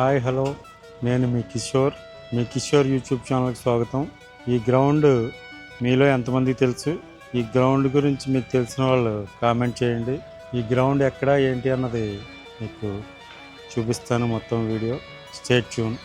Hi hello, నేను మీ Kishore YouTube ఛానల్కి స్వాగతం. ఈ గ్రౌండ్ మీలో ఎంతమందికి తెలుసు? ఈ గ్రౌండ్ గురించి మీకు తెలిసిన వాళ్ళు కామెంట్ చేయండి. ఈ గ్రౌండ్ ఎక్కడ ఏంటి అన్నది మీకు చూపిస్తాను మొత్తం వీడియో. Stay tune.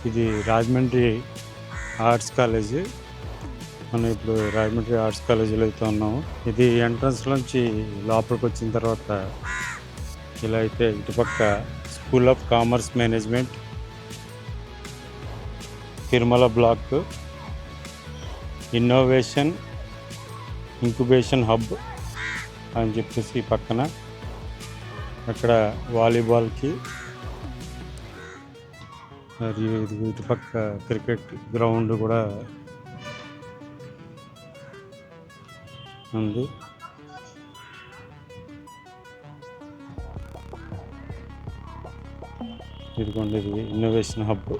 ఇది రాజమండ్రి ఆర్ట్స్ కాలేజ్. మనం ఇప్పుడు రాజమండ్రి ఆర్ట్స్ కాలేజీలో అయితే ఉన్నాము. ఇది ఎంట్రన్స్ నుంచి లోపలికి వచ్చిన తర్వాత ఇలా అయితే ఇటుపక్క school of commerce management, Tirumala block, innovation incubation hub అని చెప్పేసి పక్కన అక్కడ వాలీబాల్కి మరియు ఇది ఇటుపక్క క్రికెట్ గ్రౌండ్ కూడా ఉంది. ఇదిగోండి, ఇది ఇన్నోవేషన్ హబ్.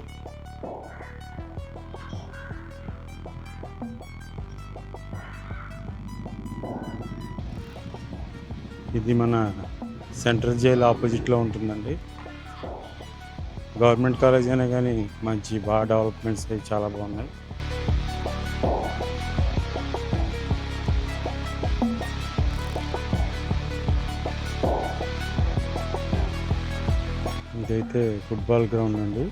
ఇది మన సెంట్రల్ జైల్ ఆపోజిట్లో ఉంటుందండి. గవర్నమెంట్ కాలేజ్ అయినా కానీ మంచి బాగా డెవలప్మెంట్స్ అవి చాలా బాగున్నాయి. ఇదైతే ఫుట్బాల్ గ్రౌండ్ అండి.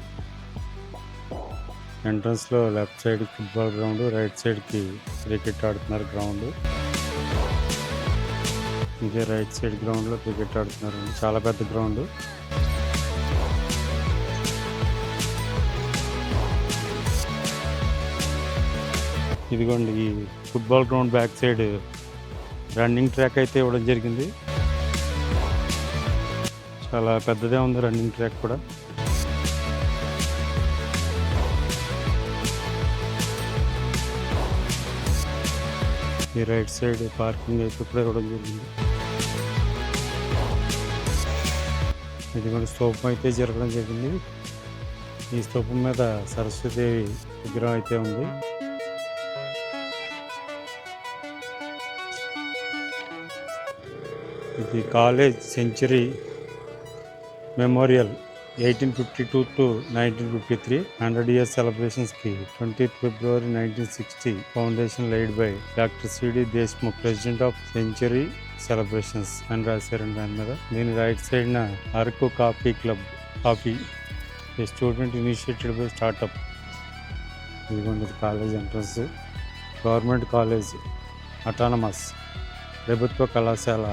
ఎంట్రన్స్లో left side football ground, right సైడ్కి క్రికెట్ ఆడుతున్నారు గ్రౌండ్. ఇదే రైట్ సైడ్ గ్రౌండ్లో క్రికెట్ ఆడుతున్నారు. చాలా పెద్ద గ్రౌండ్. ఇదిగోండి, ఈ football ground back side running track అయితే ఇవ్వడం జరిగింది. చాలా పెద్దదే ఉంది రన్నింగ్ ట్రాక్ కూడా. ఈ రైట్ సైడ్ పార్కింగ్ అయితే కూడా ఇవ్వడం జరిగింది. ఇది కూడా స్తూపం అయితే జరగడం జరిగింది. ఈ స్తూపం మీద సరస్వతీదేవి విగ్రహం అయితే ఉంది. ఇది college century memorial 1852 to 1953 100 years సెలబ్రేషన్స్కి 20th February 1960 foundation laid by doctor CD Deshmukh, president of century celebrations అని రాశారండి దాని మీద. దీని రైట్ సైడ్న Araku coffee club, coffee a student initiated by startup. ఇదిగోండి college entrance. Government college, autonomous, ప్రభుత్వ కళాశాల,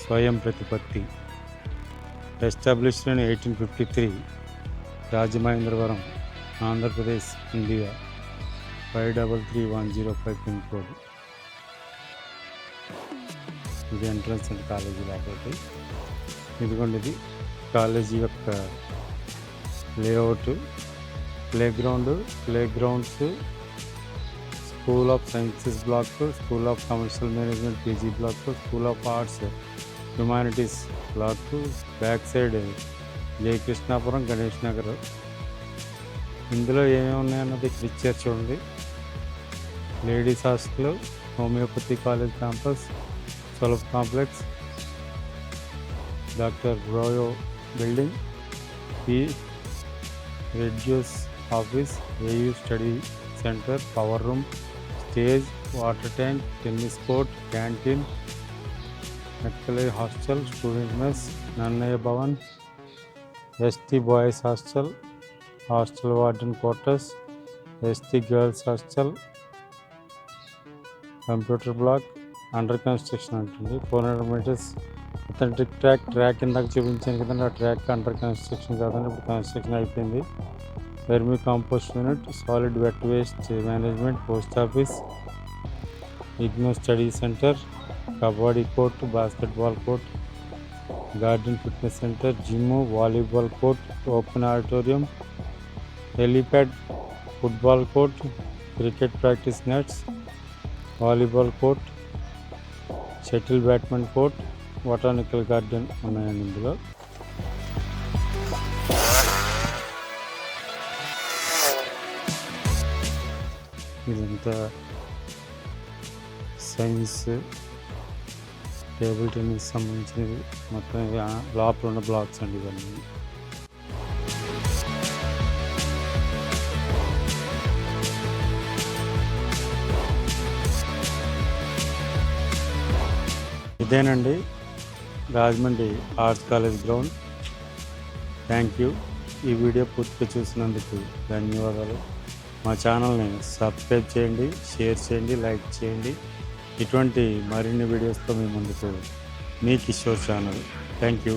స్వయం ప్రతిపత్తి. Established in 1853, Rajamahendravaram, Andhra Pradesh, India. 533105 pin code. ఇది ఎంట్రన్స్ అండ్ కాలేజీ లోపలికి. ఇదిగోండి, ఇది కాలేజీ యొక్క layout. Play grounds, school of sciences block, school of commercial management PG block, school of arts humanities block. Back side Jayakrishnapuram, Ganesh Nagar. ఇందులో ఏమేమి ఉన్నాయన్నది ఇక్కడ ఇచ్చారు చూడండి. Ladies hostel, homeopathy college campus, Sulabh complex, doctor రోయో బిల్డింగ్, ఈ రెడ్యూస్ office, AU study centre, power room, stage, water tank, tennis court, canteen, Metcalfe hostel, student mess, Nannaya Bhavan, ST boys hostel, hostel warden quarters, ST girls hostel, computer black under construction అంటుంది. 400 metres authentic track ఇందాక చూపించాను కదండి, ఆ track under construction కాదండి, ఇప్పుడు construction అయిపోయింది. Vermicompost unit, solid wet waste management, post office, IGNOU study centre, kabaddi court, basketball court, garden fitness centre, gym, volleyball court, open auditorium, helipad, football court, cricket practice nets, volleyball court, shuttle badminton court, botanical garden ఉన్నాయండి ఇందులో. ఇదంతా science table tennis సంబంధించినవి మొత్తం లోపల ఉన్న blocks అండి ఇవన్నీ. ఇదేనండి Rajahmundry arts college ground. Thank you. ఈ వీడియో పూర్తిగా చూసినందుకు ధన్యవాదాలు. మా ఛానల్ని సబ్స్క్రైబ్ చేయండి, షేర్ చేయండి, లైక్ చేయండి. ఇటువంటి మరిన్ని వీడియోస్తో మీ ముందుకు మీ కిషోర్ ఛానల్. Thank you.